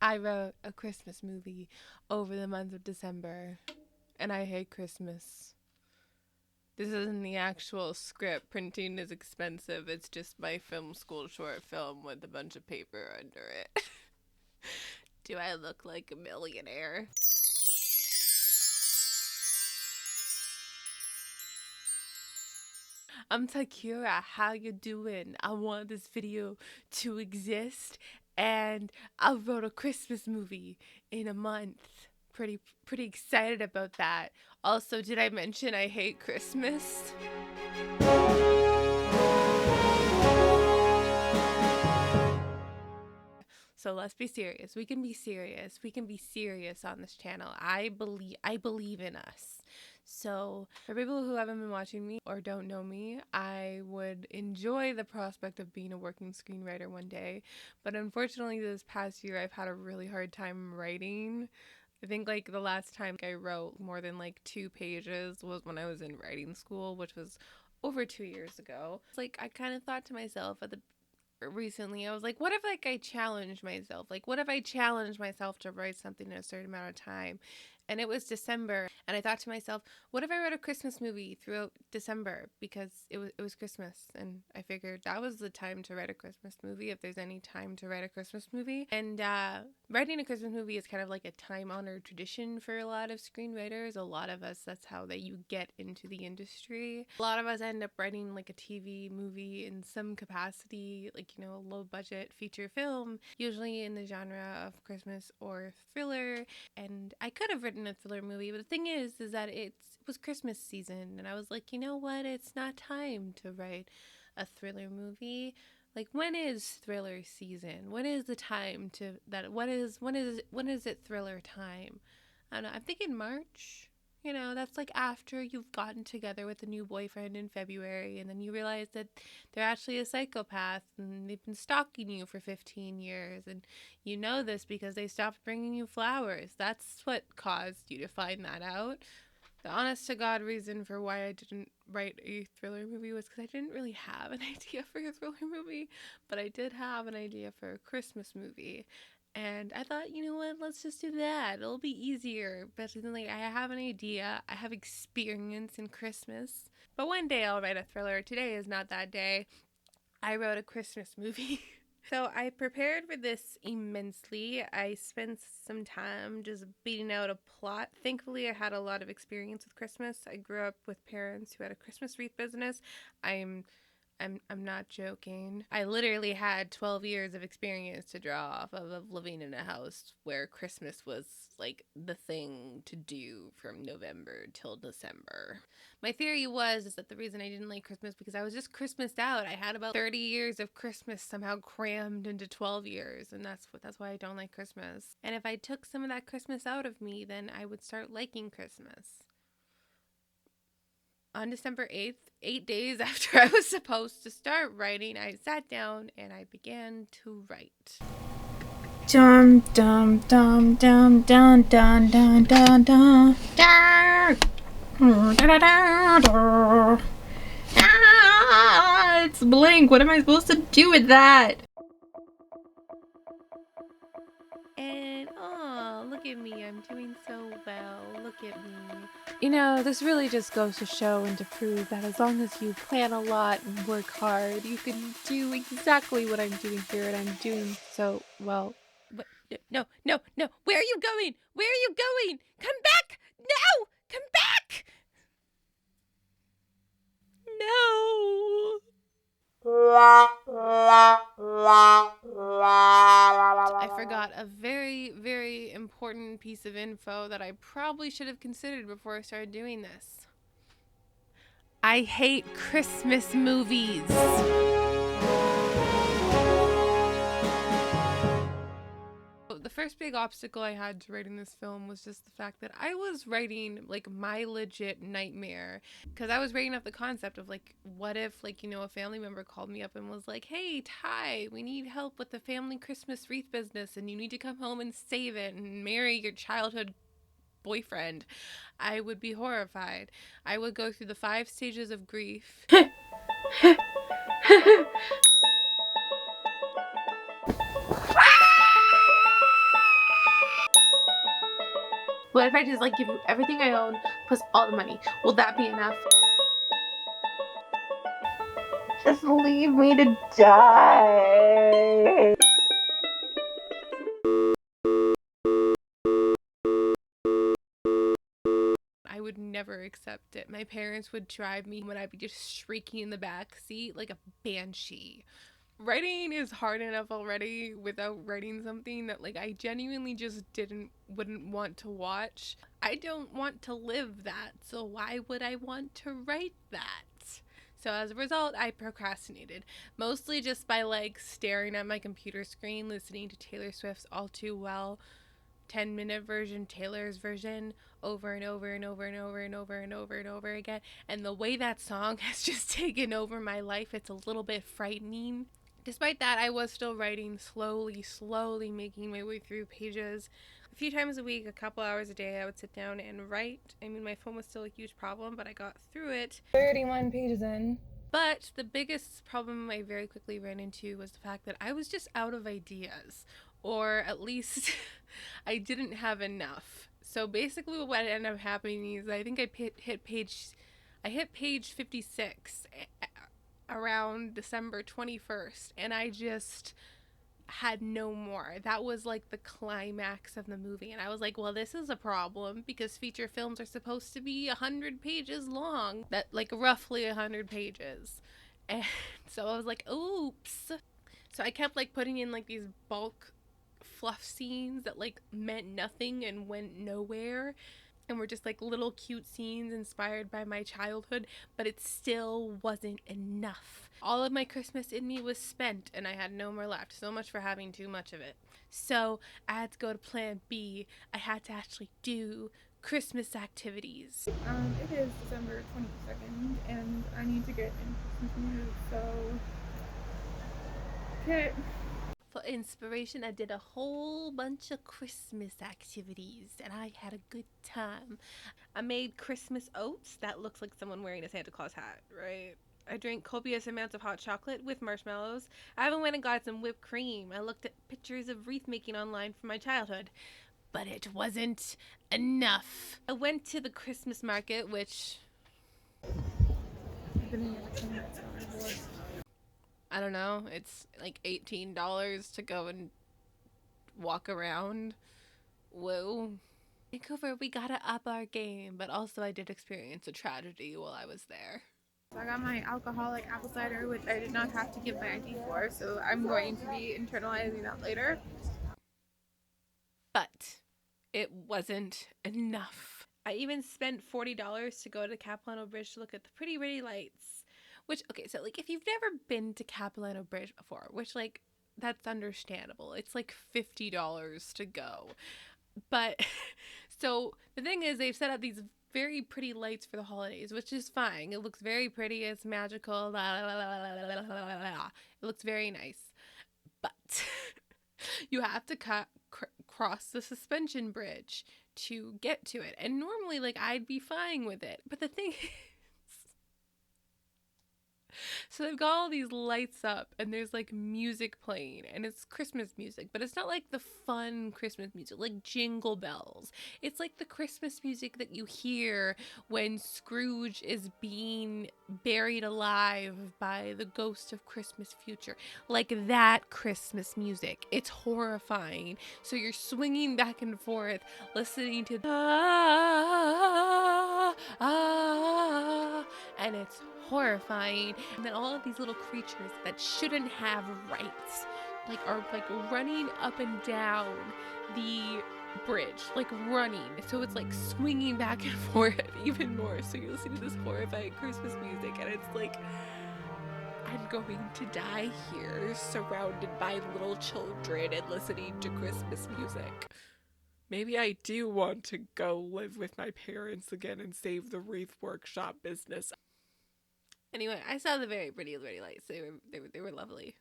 I wrote a Christmas movie over the month of December, and I hate Christmas. This isn't the actual script. Printing is expensive. It's just my film school short film with a bunch of paper under it. Do I look like a millionaire? I'm Tyquira. How you doing? I want this video to exist, and I wrote a Christmas movie in a month. Pretty excited about that. Also, did I mention I hate Christmas? So let's be serious. We can be serious. We can be serious on this channel. I believe in us. So for people who haven't been watching me or don't know me, I would enjoy the prospect of being a working screenwriter one day. But unfortunately, this past year, I've had a really hard time writing. I think like the last time I wrote more than like 2 pages was when I was in writing school, which was over 2 years ago. It's like I kind of thought to myself recently, I was like, what if like I challenged myself? Like, what if I challenged myself to write something in a certain amount of time? And it was December, and I thought to myself, what if I wrote a Christmas movie throughout December, because it was Christmas, and I figured that was the time to write a Christmas movie if there's any time to write a Christmas movie. And writing a Christmas movie is kind of like a time-honored tradition for a lot of screenwriters. A lot of us, that's how you get into the industry. A lot of us end up writing like a TV movie in some capacity, like, you know, a low-budget feature film, usually in the genre of Christmas or thriller. And I could have written a thriller movie, but the thing is that it was Christmas season, and I was like, you know what, it's not time to write a thriller movie. Like, when is thriller season? When is the time to that? When is it thriller time? I don't know. I'm thinking March. You know, that's like after you've gotten together with a new boyfriend in February, and then you realize that they're actually a psychopath and they've been stalking you for 15 years, and you know this because they stopped bringing you flowers. That's what caused you to find that out. The honest to God reason for why I didn't write a thriller movie was because I didn't really have an idea for a thriller movie, but I did have an idea for a Christmas movie. And I thought, you know what, let's just do that. It'll be easier. But then, like, I have an idea. I have experience in Christmas. But one day I'll write a thriller. Today is not that day. I wrote a Christmas movie. So I prepared for this immensely. I spent some time just beating out a plot. Thankfully, I had a lot of experience with Christmas. I grew up with parents who had a Christmas wreath business. I'm not joking. I literally had 12 years of experience to draw off of living in a house where Christmas was like the thing to do from November till December. My theory is that the reason I didn't like Christmas because I was just Christmased out. I had about 30 years of Christmas somehow crammed into 12 years, and that's why I don't like Christmas. And if I took some of that Christmas out of me, then I would start liking Christmas. On December 8th, 8 days after I was supposed to start writing, I sat down and I began to write. Dum dum dum dum dum dum dum dum dum. It's Blink. What am I supposed to do with that? And oh, look at me, I'm doing so well. Look at me. You know, this really just goes to show and to prove that as long as you plan a lot and work hard, you can do exactly what I'm doing here, and I'm doing so well. What? No. Where are you going? Where are you going? Come back! No! Come back! No! I forgot a very, very important piece of info that I probably should have considered before I started doing this. I hate Christmas movies. The first big obstacle I had to writing this film was just the fact that I was writing like my legit nightmare, because I was writing up the concept of like, what if, like, you know, a family member called me up and was like, hey Ty, we need help with the family Christmas wreath business and you need to come home and save it and marry your childhood boyfriend. I would be horrified. I would go through the 5 stages of grief. What if I just like give you everything I own plus all the money? Will that be enough? Just leave me to die. I would never accept it. My parents would drive me when I'd be just shrieking in the back seat like a banshee. Writing is hard enough already without writing something that like I genuinely just wouldn't want to watch. I don't want to live that, so why would I want to write that? So as a result, I procrastinated, mostly just by like staring at my computer screen, listening to Taylor Swift's All Too Well 10-minute version, Taylor's version, over and over and over and over and over and over and over again. And the way that song has just taken over my life, it's a little bit frightening. Despite that, I was still writing slowly making my way through pages. A few times a week, a couple hours a day, I would sit down and write. I mean, my phone was still a huge problem, but I got through it. 31 pages in. But the biggest problem I very quickly ran into was the fact that I was just out of ideas, or at least I didn't have enough. So basically what ended up happening is I think I hit page 56 around December 21st, and I just had no more. That was like the climax of the movie, and I was like, well, this is a problem because feature films are supposed to be 100 pages long, that like roughly 100 pages. And so I was like, oops. So I kept like putting in like these bulk fluff scenes that like meant nothing and went nowhere, and were just like little cute scenes inspired by my childhood, but it still wasn't enough. All of my Christmas in me was spent and I had no more left. So much for having too much of it. So I had to go to plan B. I had to actually do Christmas activities. It is December 22nd and I need to get in Christmas mood, so okay. For inspiration, I did a whole bunch of Christmas activities and I had a good time. I made Christmas oats. That looks like someone wearing a Santa Claus hat, right? I drank copious amounts of hot chocolate with marshmallows. I even went and got some whipped cream. I looked at pictures of wreath making online from my childhood. But it wasn't enough. I went to the Christmas market, which I've been in here like 10 minutes now, I'm bored. I don't know, it's like $18 to go and walk around. Whoa. Vancouver, we gotta up our game, but also I did experience a tragedy while I was there. So I got my alcoholic apple cider, which I did not have to give my ID for, so I'm going to be internalizing that later. But it wasn't enough. I even spent $40 to go to Capilano Bridge to look at the pretty lights. Which, okay, so like if you've never been to Capilano Bridge before, which like that's understandable. It's like $50 to go. But so the thing is, they've set up these very pretty lights for the holidays, which is fine. It looks very pretty. It's magical. La, la, la, la, la, la, la, la, la. It looks very nice. But you have to cross the suspension bridge to get to it. And normally, like, I'd be fine with it. But the thing is, so they've got all these lights up and there's like music playing and it's Christmas music, but it's not like the fun Christmas music like Jingle Bells. It's like the Christmas music that you hear when Scrooge is being buried alive by the ghost of Christmas future. Like that Christmas music. It's horrifying. So you're swinging back and forth listening to and it's horrifying. And then all of these little creatures that shouldn't have rights are running up and down the bridge, like running, so it's like swinging back and forth even more, so you're listening to this horrifying Christmas music and it's like, I'm going to die here surrounded by little children and listening to Christmas music. Maybe I do want to go live with my parents again and save the wreath workshop business. Anyway, I saw the very pretty lights. They were lovely.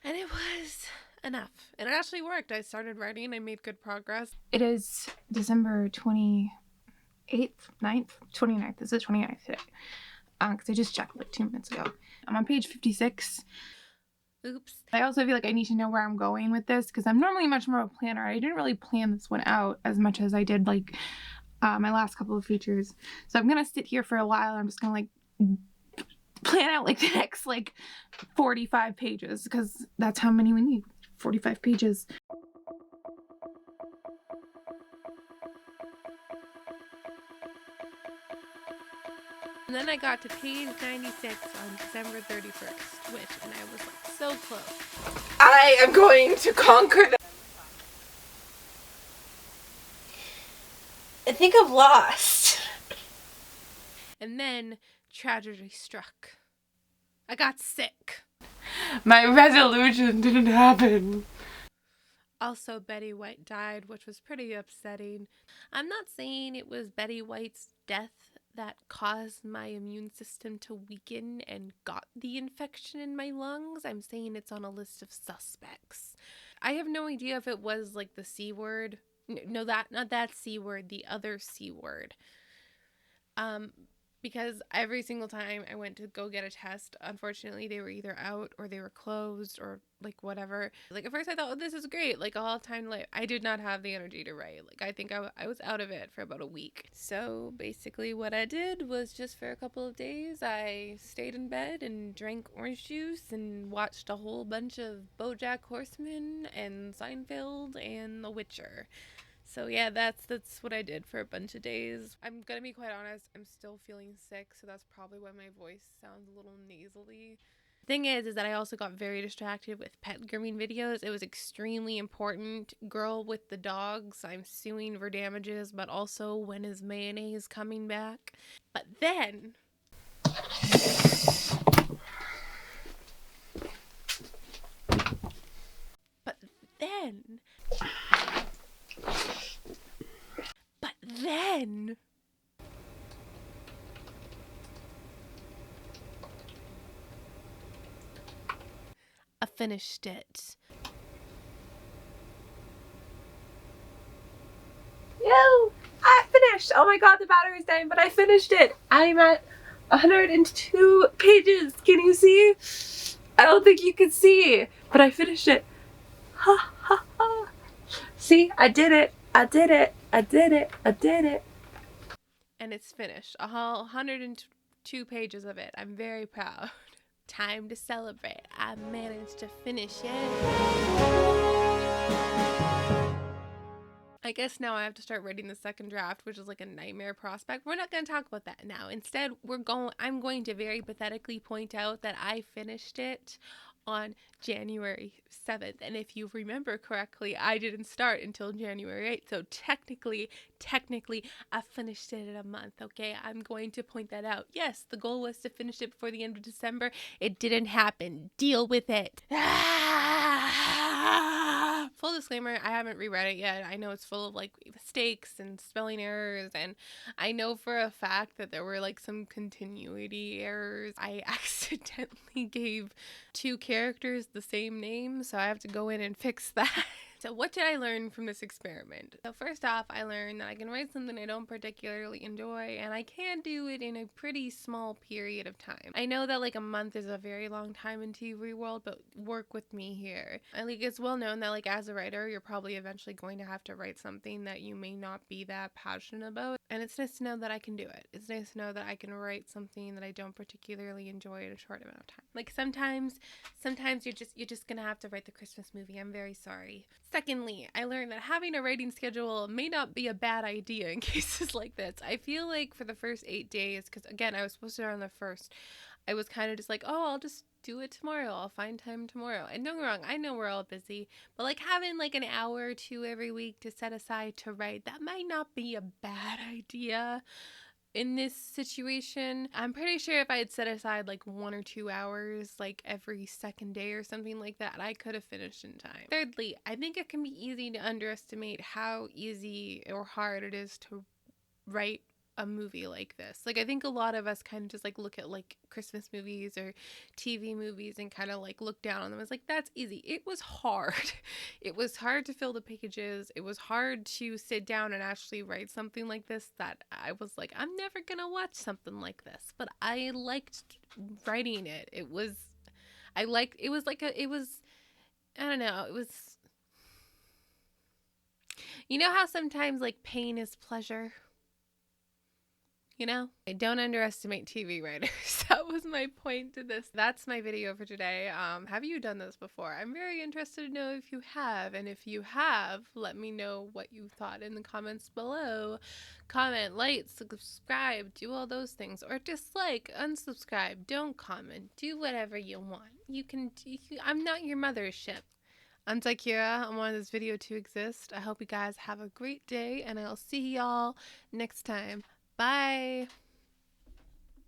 And it was enough. And it actually worked. I started writing. I made good progress. It is December 28th, 9th, 29th. This is 29th today. Because I just checked like 2 minutes ago. I'm on page 56. Oops. I also feel like I need to know where I'm going with this because I'm normally much more of a planner. I didn't really plan this one out as much as I did like my last couple of features. So I'm gonna sit here for a while. I'm just gonna like plan out like the next like 45 pages because that's how many we need. 45 pages. And then I got to page 96 on December 31st, and I was like so close. I am going to conquer that. I think I've lost. And then tragedy struck. I got sick. My resolution didn't happen. Also, Betty White died, which was pretty upsetting. I'm not saying it was Betty White's death that caused my immune system to weaken and got the infection in my lungs. I'm saying it's on a list of suspects. I have no idea if it was like the C word. No, not that C word, the other C word. Because every single time I went to go get a test, unfortunately, they were either out or they were closed or like whatever. Like at first I thought, oh, this is great. Like I'll have time to like, I did not have the energy to write. Like I think I was out of it for about a week. So basically what I did was just for a couple of days, I stayed in bed and drank orange juice and watched a whole bunch of BoJack Horseman and Seinfeld and The Witcher. So yeah, that's what I did for a bunch of days. I'm gonna be quite honest, I'm still feeling sick, so that's probably why my voice sounds a little nasally. Thing is that I also got very distracted with pet grooming videos. It was extremely important. Girl with the dogs, I'm suing for damages, but also when is mayonnaise coming back? But then I finished it. Yo, I finished. Oh my god, the battery's dying, but I finished it. I'm at 102 pages. Can you see? I don't think you can see, but I finished it. Ha ha ha. See, I did it. I did it. I did it. I did it. And it's finished. 102 pages of it. I'm very proud. Time to celebrate. I managed to finish it. I guess now I have to start writing the second draft, which is like a nightmare prospect. We're not going to talk about that now. Instead, I'm going to very pathetically point out that I finished it on January 7th. And if you remember correctly, I didn't start until January 8th. So technically, I finished it in a month, okay? I'm going to point that out. Yes, the goal was to finish it before the end of December. It didn't happen. Deal with it. Full disclaimer, I haven't reread it yet. I know it's full of like mistakes and spelling errors, and I know for a fact that there were like some continuity errors. I accidentally gave 2 characters the same name, so I have to go in and fix that. So what did I learn from this experiment? So first off, I learned that I can write something I don't particularly enjoy, and I can do it in a pretty small period of time. I know that like a month is a very long time in TV world, but work with me here. I think it's well known that like as a writer, you're probably eventually going to have to write something that you may not be that passionate about, and it's nice to know that I can do it. It's nice to know that I can write something that I don't particularly enjoy in a short amount of time. Like sometimes you're just gonna have to write the Christmas movie. I'm very sorry. Secondly, I learned that having a writing schedule may not be a bad idea in cases like this. I feel like for the first 8 days, because again, I was supposed to start on the 1st, I was kind of just like, oh, I'll just do it tomorrow. I'll find time tomorrow. And don't get me wrong, I know we're all busy, but like having like an hour or 2 every week to set aside to write, that might not be a bad idea. In this situation, I'm pretty sure if I had set aside like 1 or 2 hours like every second day or something like that, I could have finished in time. Thirdly, I think it can be easy to underestimate how easy or hard it is to write a movie like this. Like I think a lot of us kind of just like look at like Christmas movies or TV movies and kind of like look down on them. It's like, that's easy. It was hard. It was hard to fill the pages. It was hard to sit down and actually write something like this that I was like, I'm never gonna watch something like this, but I liked writing it. I liked it was like it was, I don't know, it was, you know how sometimes like pain is pleasure? You know, I don't underestimate TV writers. That was my point to this. That's my video for today. Have you done this before? I'm very interested to know if you have, and if you have, let me know what you thought in the comments below. Comment, like, subscribe, do all those things, or dislike, unsubscribe, don't comment, do whatever you want. I'm not your mothership. I'm Tyquira. I wanted this video to exist. I hope you guys have a great day, and I'll see y'all next time. Bye.